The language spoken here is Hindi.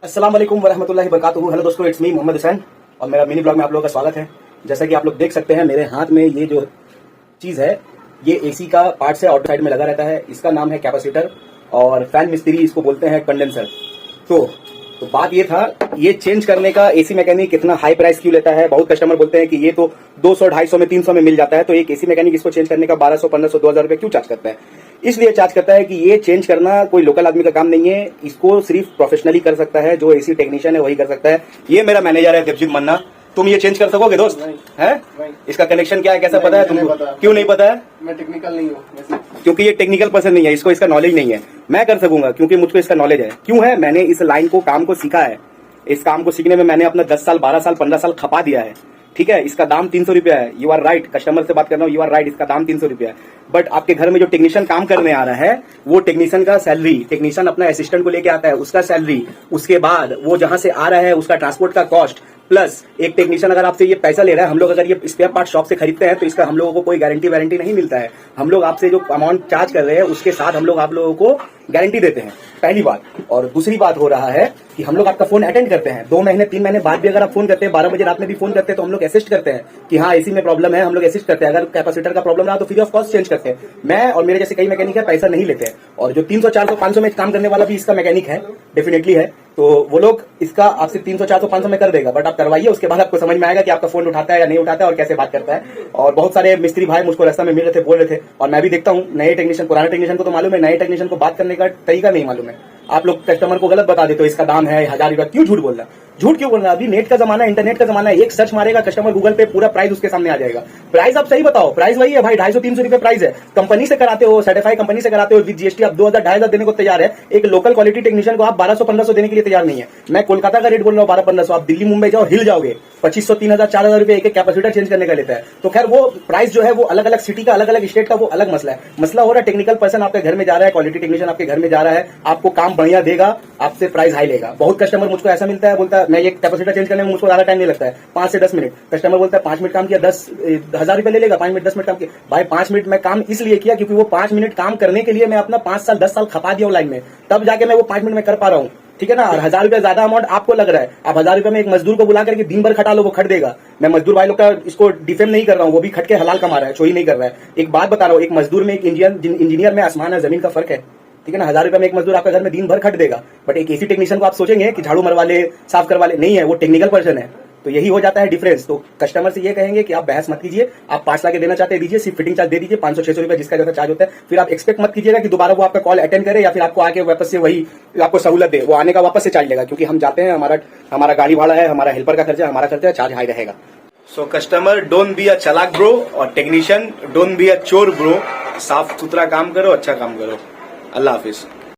अस्सलाम वालेकुम वरहमतुल्लाहि वबरकातुहू। हेलो दोस्तों, इट्स मी मोहम्मद हुसैन और मेरा मिनी ब्लॉग में आप लोगों का स्वागत है। जैसा कि आप लोग देख सकते हैं मेरे हाथ में ये जो चीज है ये एसी का पार्ट है, आउट साइड में लगा रहता है। इसका नाम है कैपेसिटर और फैन मिस्त्री इसको बोलते हैं कंडेंसर। तो बात ये था, ये चेंज करने का एसी मैकेनिक इतना हाई प्राइस क्यों लेता है। बहुत कस्टमर बोलते हैं कि ये तो 200, 250 में, 300 में मिल जाता है, तो एक एसी मैकेनिक इसको चेंज करने का 1200, 1500, 2000 रुपए क्यों चार्ज करता है। इसलिए चार्ज करता है कि ये चेंज करना कोई लोकल आदमी का काम नहीं है, इसको सिर्फ प्रोफेशनली कर सकता है, जो एसी टेक्नीशियन है वही कर सकता है। ये मेरा मैनेजर है देवजीत मन्ना। तुम ये चेंज कर सकोगे दोस्त? है इसका कनेक्शन क्या है, कैसा पता है तुमको? क्यों नहीं पता है? मैं टेक्निकल नहीं हूँ, क्योंकि ये टेक्निकल पर्सन नहीं है, इसको इसका नॉलेज नहीं है। मैं कर सकूंगा क्योंकि मुझको इसका नॉलेज है। क्यों है? मैंने इस लाइन को, काम को सीखा है। इस काम को सीखने में मैंने अपना 10 साल, 12 साल, 15 साल खपा दिया है। ठीक है, इसका दाम 300 रुपया है। यू आर राइट, कस्टमर से बात कर रहा हूँ, यू आर राइट, इसका दाम 300 रुपया है। बट आपके घर में जो टेक्नीशियन काम करने आ रहा है वो टेक्नीशियन का सैलरी, टेक्नीशियन अपना असिस्टेंट को लेके आता है उसका सैलरी, उसके बाद वो जहां से आ रहा है उसका ट्रांसपोर्ट का कॉस्ट, प्लस एक टेक्नीशियन अगर आपसे ये पैसा ले रहा है, हम लोग अगर ये स्पेयर पार्ट शॉप से खरीदते हैं तो इसका हम लोगों को कोई गारंटी वारंटी नहीं मिलता है। हम लोग आपसे जो अमाउंट चार्ज कर रहे हैं उसके साथ हम लोग आप लोगों को गारंटी देते हैं, पहली बात। और दूसरी बात हो रहा है कि हम लोग आपका फोन अटेंड करते हैं 2 महीने 3 महीने बाद भी अगर आप फोन करते हैं, 12 बजे रात में भी फोन करते हैं तो हम लोग असिस्ट करते हैं कि हाँ एसी में प्रॉब्लम है, हम लोग असिस्ट करते हैं। अगर कैपेसिटर का प्रॉब्लम रहा तो फ्री ऑफ कॉस्ट चेंज करते हैं। मैं और मेरे जैसे कई मैकेनिक है, पैसा नहीं लेते हैं। और जो 300, 400, 500 में काम करने वाला भी इसका मैकेनिक है, डेफिनेटली है, तो वो लोग इसका आपसे 300, 400, 500 में कर देगा। बट आप करवाइए, उसके बाद आपको समझ में आएगा कि आपका फोन उठाता है या नहीं उठाता है और कैसे बात करता है। और बहुत सारे मिस्त्री भाई मुझको रास्ता में मिल रहे थे, बोल रहे थे, और मैं भी देखता हूँ नए टेक्नीशियन, पुराने टेक्नीशियन को तो मालूम है, नए टेक्नीशियन को बात करने का तरीका नहीं मालूम है। आप लोग कस्टमर को गलत बता देते हो, इसका दाम है 1000 रुपया। क्यों झूठ बोल रहा है? झूठ क्यों बोल रहा है? अभी नेट का जमाना है, इंटरनेट का जमाना है। एक सर्च मारेगा कस्टमर गूगल पे, पूरा प्राइस उसके सामने आ जाएगा। प्राइस आप सही बताओ, प्राइस वही है भाई, 250, 300 रुपए प्राइस है। कंपनी से कराते हो, सर्टिफाइड कंपनी से कराते हो, विद जीएसटी आप 2000, 2500 देने को तैयार है। एक लोकल क्वालिटी टेक्नीशियन को आप 1200, 1500 देने के लिए तैयार नहीं है। मैं कोलकाता का रेट बोल रहा हूँ 1200, 1500। आप दिल्ली मुंबई जाओ, हिल जाओगे, 2500, 3000, 4000 रुपए एक कैपेसिटर चेंज करने का लेता है। तो खैर वो प्राइस जो है वो अलग अलग सिटी का, अलग अलग स्टेट का, वो अलग मसला है। मसला हो रहा है टेक्निकल पर्सन आपके घर में जा रहा है, क्वालिटी टेक्नीशियन आपके घर में जा रहा है, आपको काम बढ़िया देगा, आपसे प्राइस हाई लेगा। बहुत कस्टमर मुझको ऐसा मिलता है, बोलता है मैं ये कैपेसिटर चेंज करने में मुझको ज्यादा टाइम नहीं लगता है, 5 से 10 मिनट। कस्टमर बोलता है 5 मिनट काम किया 10,000 रुपए ले लेगा, 5 मिनट 10 मिनट काम किया। भाई 5 मिनट में काम इसलिए किया क्योंकि वो 5 मिनट काम करने के लिए मैं अपना 5 साल 10 साल खपा दिया लाइन में, तब जाके मैं वो 5 मिनट में कर पा रहा हूँ। ठीक है ना? और 1000 रुपया ज्यादा अमाउंट आपको लग रहा है। आप 1000 रुपए में एक मजदूर को बुला करके दिन भर खटा लो, वो खट देगा। मैं मजदूर भाई लोग का इसको डिफेम नहीं कर रहा हूँ, वो भी खट के हलाल कमा रहा है, चोरी नहीं कर रहा है। एक बात बता रहा हूँ, एक मजदूर में, एक इंजीनियर में आसमान और जमीन का फर्क है। ठीक है ना? 1000 रुपए में एक मजदूर आपका घर में दिन भर खट देगा। बट एक एसी टेक्नीशियन को आप सोचेंगे कि झाड़ू मरवा ले, साफ करवा ले, नहीं है, वो टेक्निकल पर्सन है। तो यही हो जाता है डिफरेंस। तो कस्टमर से ये कहेंगे कि आप बहस मत कीजिए, आप पार्ट्स लाके देना चाहते हैं दीजिए, सिर्फ फिटिंग चार्ज दे दीजिए 500, 600 रुपए जिसका जैसा चार्ज होता है। फिर आप एक्सपेक्ट मत कीजिएगा कि दोबारा वो आपका कॉल अटेंड करे या फिर आपको आके वापस से वही आपको सहूलत दे। वो आने का वापस से चार्ज लेगा, क्योंकि हम जाते हैं, हमारा गाड़ी भाड़ा है, हमारा हेल्पर का खर्चा, हमारा खर्चा, चार्ज हाई रहेगा। So customer, don't be a चालाक ब्रो, और टेक्नीशियन डोंट बी अ चोर ब्रो। साफ सुथरा काम करो, अच्छा काम करो। अल्लाह हाफिज।